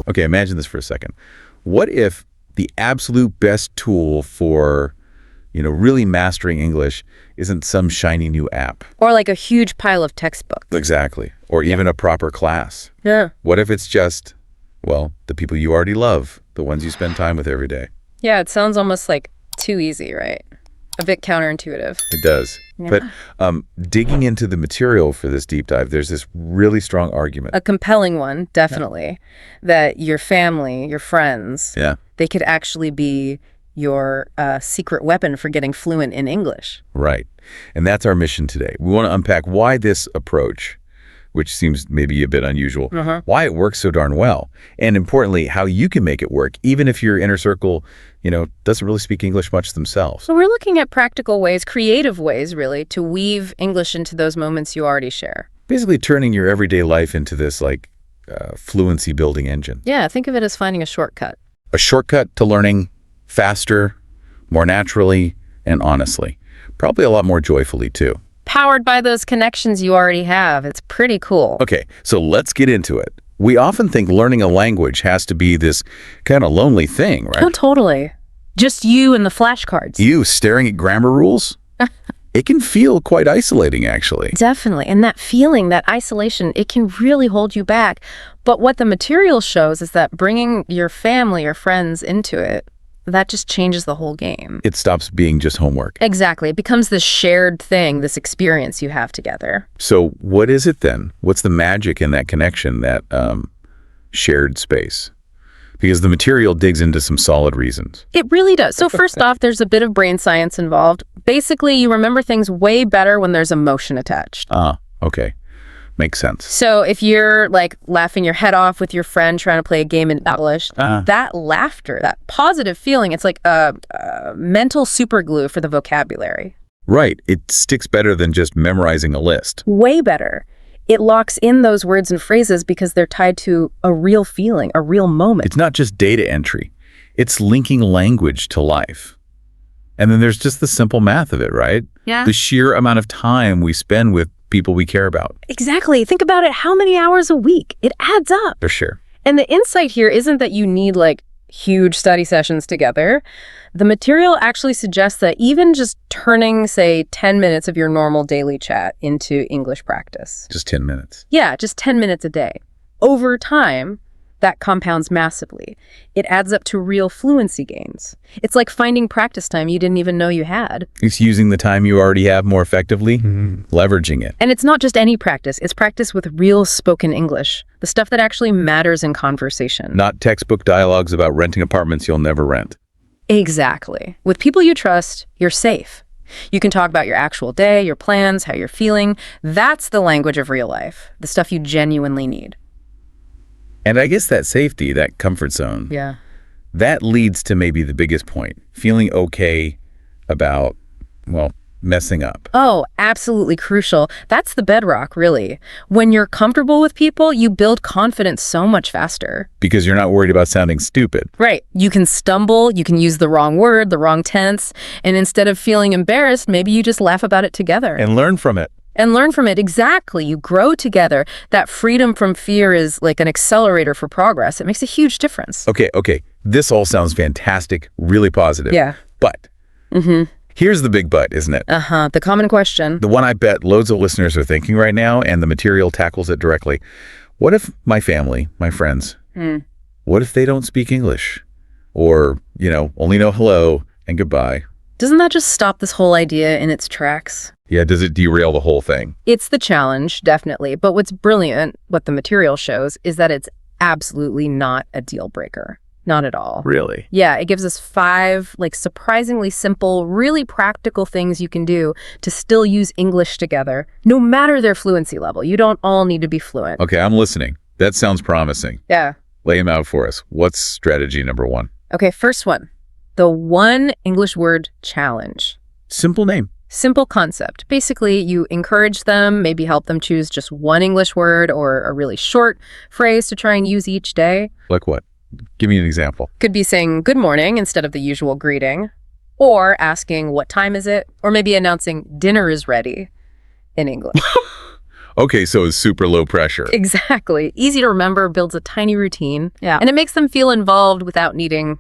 Okay, imagine this for a second. What if the absolute best tool for, really mastering English isn't some shiny new app? Or like a huge pile of textbooks. Exactly. Or even a proper class. Yeah. What if it's just, the people you already love, the ones you spend time with every day? Yeah, it sounds almost like too easy, right? A bit counterintuitive. It does. Yeah. But digging into the material for this deep dive, there's this really strong argument. A compelling one, definitely, that your family, your friends, they could actually be your secret weapon for getting fluent in English. Right. And that's our mission today. We want to unpack why this approach, which seems maybe a bit unusual, why it works so darn well, and importantly, how you can make it work, even if your inner circle, doesn't really speak English much themselves. So we're looking at practical ways, creative ways, really, to weave English into those moments you already share. Basically turning your everyday life into this, fluency building engine. Yeah, think of it as finding a shortcut. A shortcut to learning faster, more naturally, and honestly. Probably a lot more joyfully, too. Powered by those connections you already have. It's pretty cool. Okay, so let's get into it. We often think learning a language has to be this kind of lonely thing, right? Oh, totally. Just you and the flashcards. You staring at grammar rules? It can feel quite isolating, actually. Definitely. And that feeling, that isolation, it can really hold you back. But what the material shows is that bringing your family or friends into it, that just changes the whole game. It stops being just homework. Exactly. It becomes this shared thing, this experience you have together. So what is it then? What's the magic in that connection, that shared space? Because the material digs into some solid reasons. It really does. So first off, there's a bit of brain science involved. Basically, you remember things way better when there's emotion attached. Okay. Makes sense. So if you're laughing your head off with your friend trying to play a game in English, that laughter, that positive feeling, it's like a mental superglue for the vocabulary. Right. It sticks better than just memorizing a list. Way better. It locks in those words and phrases because they're tied to a real feeling, a real moment. It's not just data entry. It's linking language to life. And then there's just the simple math of it, right? Yeah. The sheer amount of time we spend with people we care about. Exactly. Think about it. How many hours a week? It adds up. For sure. And the insight here isn't that you need huge study sessions together. The material actually suggests that even just turning, say, 10 minutes of your normal daily chat into English practice. Just 10 minutes. Yeah, just 10 minutes a day. Over time, that compounds massively. It adds up to real fluency gains. It's like finding practice time you didn't even know you had. It's using the time you already have more effectively, leveraging it. And it's not just any practice. It's practice with real spoken English, the stuff that actually matters in conversation. Not textbook dialogues about renting apartments you'll never rent. Exactly. With people you trust, you're safe. You can talk about your actual day, your plans, how you're feeling. That's the language of real life, the stuff you genuinely need. And I guess that safety, that comfort zone, Yeah. that leads to maybe the biggest point, feeling okay about, messing up. Oh, absolutely crucial. That's the bedrock, really. When you're comfortable with people, you build confidence so much faster. Because you're not worried about sounding stupid. Right. You can stumble, you can use the wrong word, the wrong tense, and instead of feeling embarrassed, maybe you just laugh about it together. And learn from it. And learn from it. Exactly. You grow together. That freedom from fear is like an accelerator for progress. It makes a huge difference. Okay. This all sounds fantastic, really positive. Yeah. But here's the big but, isn't it? The common question. The one I bet loads of listeners are thinking right now, and the material tackles it directly. What if my family, my friends, what if they don't speak English? Or, only know hello and goodbye? Doesn't that just stop this whole idea in its tracks? Yeah, does it derail the whole thing? It's the challenge, definitely. But what's brilliant, what the material shows, is that it's absolutely not a deal breaker. Not at all. Really? Yeah, it gives us 5 surprisingly simple, really practical things you can do to still use English together, no matter their fluency level. You don't all need to be fluent. Okay, I'm listening. That sounds promising. Yeah. Lay them out for us. What's strategy number 1? Okay, first one. The 1 English word challenge. Simple name. Simple concept. Basically, you encourage them, maybe help them choose just 1 English word or a really short phrase to try and use each day. Like what? Give me an example. Could be saying good morning instead of the usual greeting, or asking what time is it, or maybe announcing dinner is ready in English. Okay, so it's super low pressure. Exactly. Easy to remember, builds a tiny routine. Yeah. And it makes them feel involved without needing,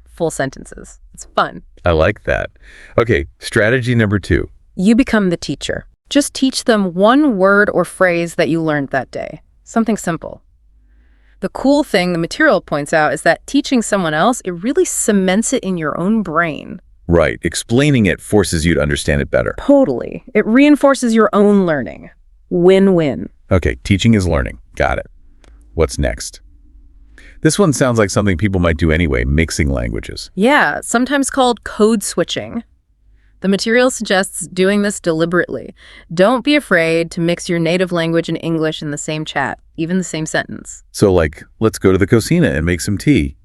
full sentences. It's fun. I like that. Okay, strategy number 2. You become the teacher. Just teach them one word or phrase that you learned that day. Something simple. The cool thing the material points out is that teaching someone else, it really cements it in your own brain. Right. Explaining it forces you to understand it better. Totally. It reinforces your own learning. Win-win. Okay, teaching is learning. Got it. What's next? This one sounds like something people might do anyway, mixing languages. Yeah, sometimes called code switching. The material suggests doing this deliberately. Don't be afraid to mix your native language and English in the same chat, even the same sentence. So like, let's go to the cocina and make some tea.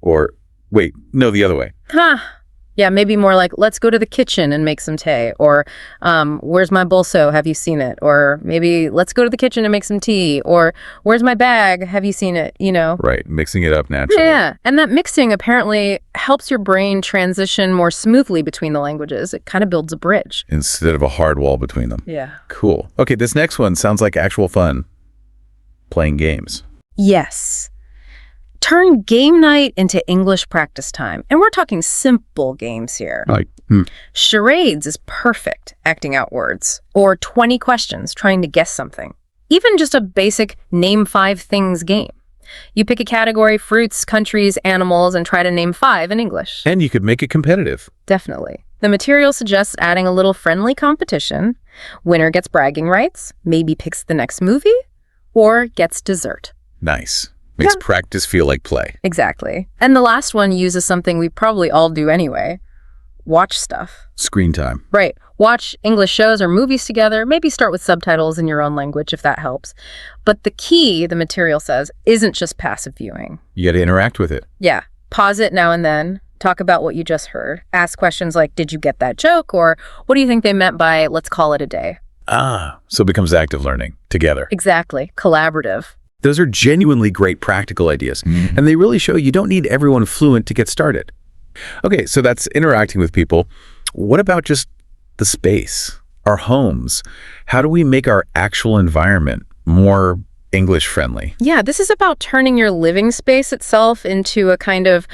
Or, wait, no, the other way. Yeah, maybe more like, let's go to the kitchen and make some tea. Or, where's my bolso? Have you seen it? Or maybe, let's go to the kitchen and make some tea. Or, where's my bag? Have you seen it? Right, mixing it up naturally. Yeah, and that mixing apparently helps your brain transition more smoothly between the languages. It kind of builds a bridge. Instead of a hard wall between them. Yeah. Cool. Okay, this next one sounds like actual fun. Playing games. Yes. Turn game night into English practice time. And we're talking simple games here. Like, Charades is perfect, acting out words. Or 20 questions, trying to guess something. Even just a basic name 5 things game. You pick a category, fruits, countries, animals, and try to name 5 in English. and you could make it competitive. Definitely. The material suggests adding a little friendly competition. Winner gets bragging rights, maybe picks the next movie, or gets dessert. Nice. Makes practice feel like play. Exactly. And the last one uses something we probably all do anyway. Watch stuff. Screen time. Right. Watch English shows or movies together. Maybe start with subtitles in your own language if that helps. But the key, the material says, isn't just passive viewing. You got to interact with it. Yeah. Pause it now and then. Talk about what you just heard. Ask questions like, did you get that joke? Or what do you think they meant by, let's call it a day? So it becomes active learning together. Exactly. Collaborative. Those are genuinely great practical ideas, and they really show you don't need everyone fluent to get started. Okay, so that's interacting with people. What about just the space, our homes? How do we make our actual environment more English friendly? Yeah, this is about turning your living space itself into a kind of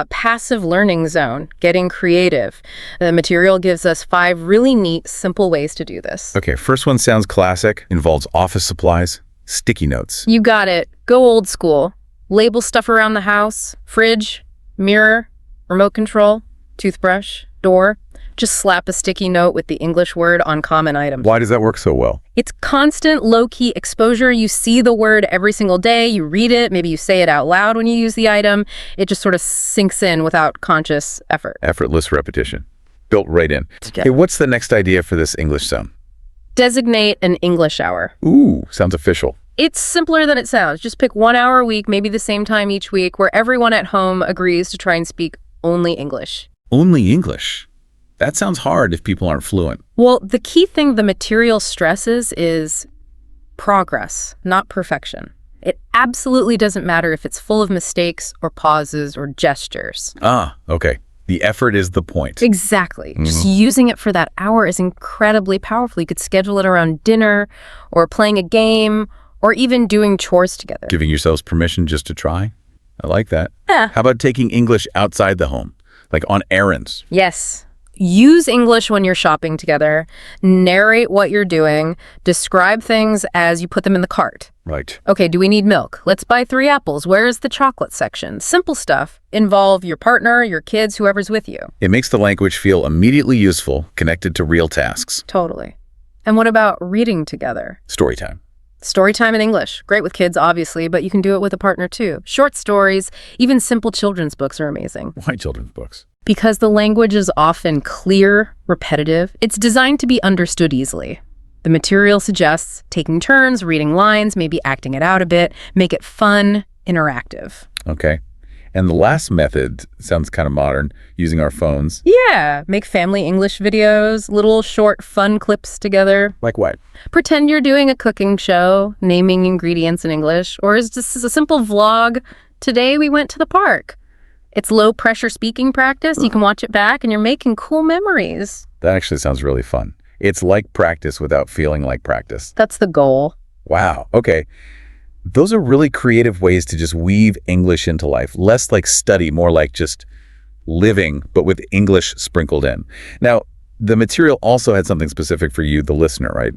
passive learning zone, getting creative. The material gives us 5 really neat, simple ways to do this. Okay, first one sounds classic, involves office supplies, sticky notes. You got it. Go old school. Label stuff around the house, fridge, mirror, remote control, toothbrush, door. Just slap a sticky note with the English word on common items. Why does that work so well? It's constant, low-key exposure. You see the word every single day. You read it. Maybe you say it out loud when you use the item. It just sort of sinks in without conscious effort. Effortless repetition. Built right in. Okay, what's the next idea for this English zone? Designate an English hour. Ooh, sounds official. It's simpler than it sounds. Just pick 1 hour a week, maybe the same time each week, where everyone at home agrees to try and speak only English. Only English? That sounds hard if people aren't fluent. Well, the key thing the material stresses is progress, not perfection. It absolutely doesn't matter if it's full of mistakes or pauses or gestures. Okay. The effort is the point. Exactly. Just using it for that hour is incredibly powerful. You could schedule it around dinner or playing a game or even doing chores together. Giving yourselves permission just to try? I like that. Yeah. How about taking English outside the home? Like on errands? Yes. Use English when you're shopping together. Narrate what you're doing. Describe things as you put them in the cart. Right. Okay, do we need milk? Let's buy 3 apples. Where is the chocolate section? Simple stuff. Involve your partner, your kids, whoever's with you. It makes the language feel immediately useful, connected to real tasks. Totally. And what about reading together? Story time. Story time in English. Great with kids, obviously, but you can do it with a partner too. Short stories, even simple children's books are amazing. Why children's books? Because the language is often clear, repetitive. It's designed to be understood easily. The material suggests taking turns, reading lines, maybe acting it out a bit, make it fun, interactive. Okay. And the last method sounds kind of modern, using our phones. Yeah, make family English videos, little short fun clips together. Like what? Pretend you're doing a cooking show, naming ingredients in English, or is this a simple vlog? Today we went to the park. It's low pressure speaking practice. You can watch it back and you're making cool memories. That actually sounds really fun. It's like practice without feeling like practice. That's the goal. Wow. Okay. Those are really creative ways to just weave English into life. Less like study, more like just living, but with English sprinkled in. Now, the material also had something specific for you, the listener, right?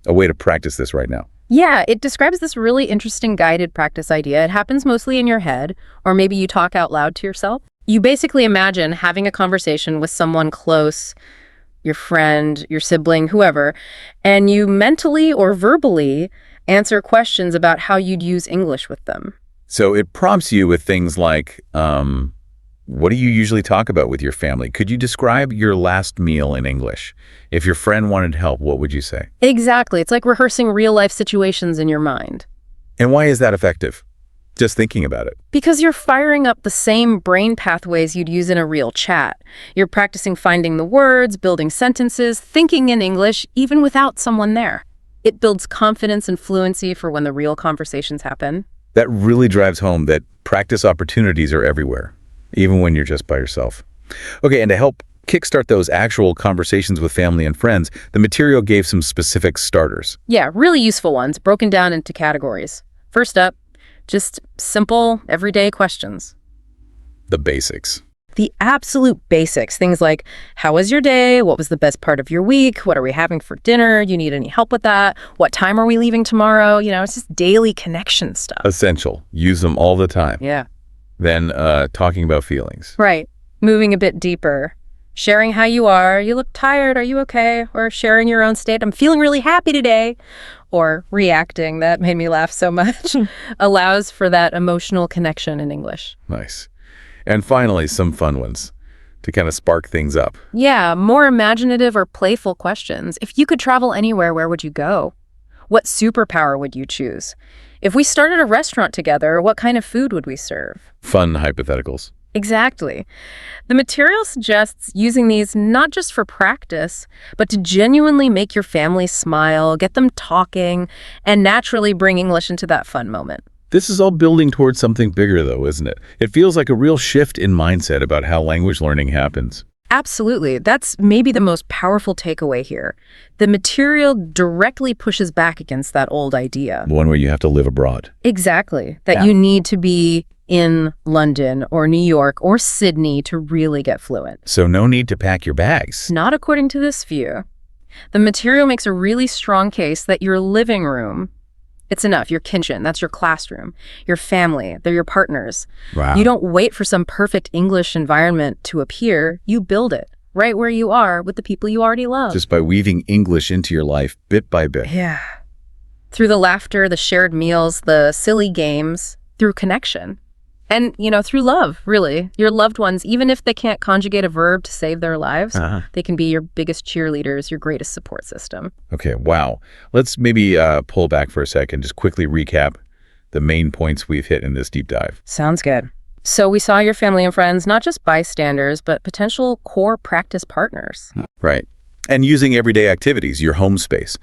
A way to practice this right now. Yeah, it describes this really interesting guided practice idea. It happens mostly in your head, or maybe you talk out loud to yourself. You basically imagine having a conversation with someone close, your friend, your sibling, whoever, and you mentally or verbally answer questions about how you'd use English with them. So it prompts you with things like, what do you usually talk about with your family? Could you describe your last meal in English? If your friend wanted help, what would you say? Exactly. It's like rehearsing real-life situations in your mind. And why is that effective? Just thinking about it. Because you're firing up the same brain pathways you'd use in a real chat. You're practicing finding the words, building sentences, thinking in English, even without someone there. It builds confidence and fluency for when the real conversations happen. That really drives home that practice opportunities are everywhere, even when you're just by yourself. Okay, and to help kickstart those actual conversations with family and friends, the material gave some specific starters. Yeah, really useful ones, broken down into categories. First up, just simple, everyday questions. The basics. The absolute basics. Things like, how was your day? What was the best part of your week? What are we having for dinner? You need any help with that? What time are we leaving tomorrow? It's just daily connection stuff. Essential. Use them all the time. Yeah. Then talking about feelings. Right. Moving a bit deeper. Sharing how you are. You look tired. Are you okay? Or sharing your own state. I'm feeling really happy today. Or reacting. That made me laugh so much. Allows for that emotional connection in English. Nice. And finally, some fun ones to kind of spark things up. Yeah, more imaginative or playful questions. If you could travel anywhere, where would you go? What superpower would you choose? If we started a restaurant together, what kind of food would we serve? Fun hypotheticals. Exactly. The material suggests using these not just for practice, but to genuinely make your family smile, get them talking, and naturally bring English into that fun moment. This is all building towards something bigger, though, isn't it? It feels like a real shift in mindset about how language learning happens. Absolutely. That's maybe the most powerful takeaway here. The material directly pushes back against that old idea. One where you have to live abroad. Exactly. That you need to be in London or New York or Sydney to really get fluent. So no need to pack your bags. Not according to this view. The material makes a really strong case that your living room, it's enough. Your kitchen, that's your classroom. Your family, they're your partners. Wow. You don't wait for some perfect English environment to appear. You build it right where you are with the people you already love. Just by weaving English into your life bit by bit. Yeah. Through the laughter, the shared meals, the silly games, through connection. And, through love, really. Your loved ones, even if they can't conjugate a verb to save their lives, they can be your biggest cheerleaders, your greatest support system. Okay, wow. Let's maybe pull back for a second, just quickly recap the main points we've hit in this deep dive. Sounds good. So we saw your family and friends, not just bystanders, but potential core practice partners. Right. And using everyday activities, your home space,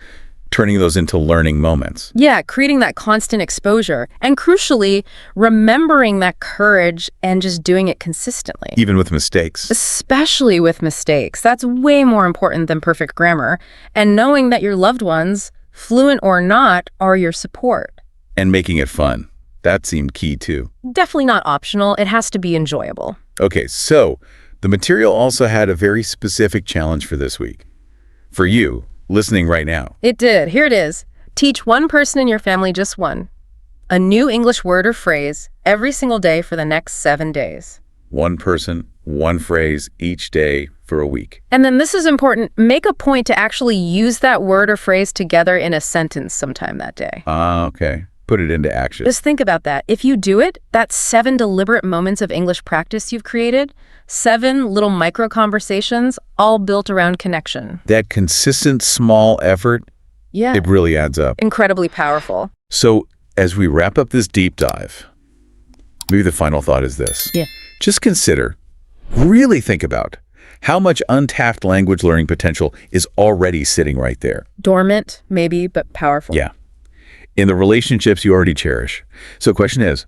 turning those into learning moments. Yeah, creating that constant exposure. And crucially, remembering that courage and just doing it consistently. Even with mistakes. Especially with mistakes. That's way more important than perfect grammar. And knowing that your loved ones, fluent or not, are your support. And making it fun. That seemed key too. Definitely not optional. It has to be enjoyable. Okay, so the material also had a very specific challenge for this week. For you, listening right now. It did. Here it is. Teach one person in your family, just one, a new English word or phrase every single day for the next 7 days. One person, one phrase each day for a week. And then this is important. Make a point to actually use that word or phrase together in a sentence sometime that day. Okay. Put it into action. Just think about that. If you do it, that's 7 deliberate moments of English practice you've created, 7 little micro conversations, all built around connection. That consistent small effort, Yeah. it really adds up. Incredibly powerful. So as we wrap up this deep dive, maybe the final thought is this. Yeah. Just consider, really think about how much untapped language learning potential is already sitting right there. Dormant, maybe, but powerful. Yeah. In the relationships you already cherish. So the question is,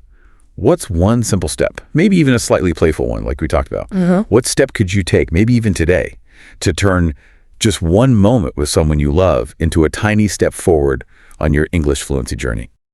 what's one simple step, maybe even a slightly playful one like we talked about? What step could you take, maybe even today, to turn just one moment with someone you love into a tiny step forward on your English fluency journey.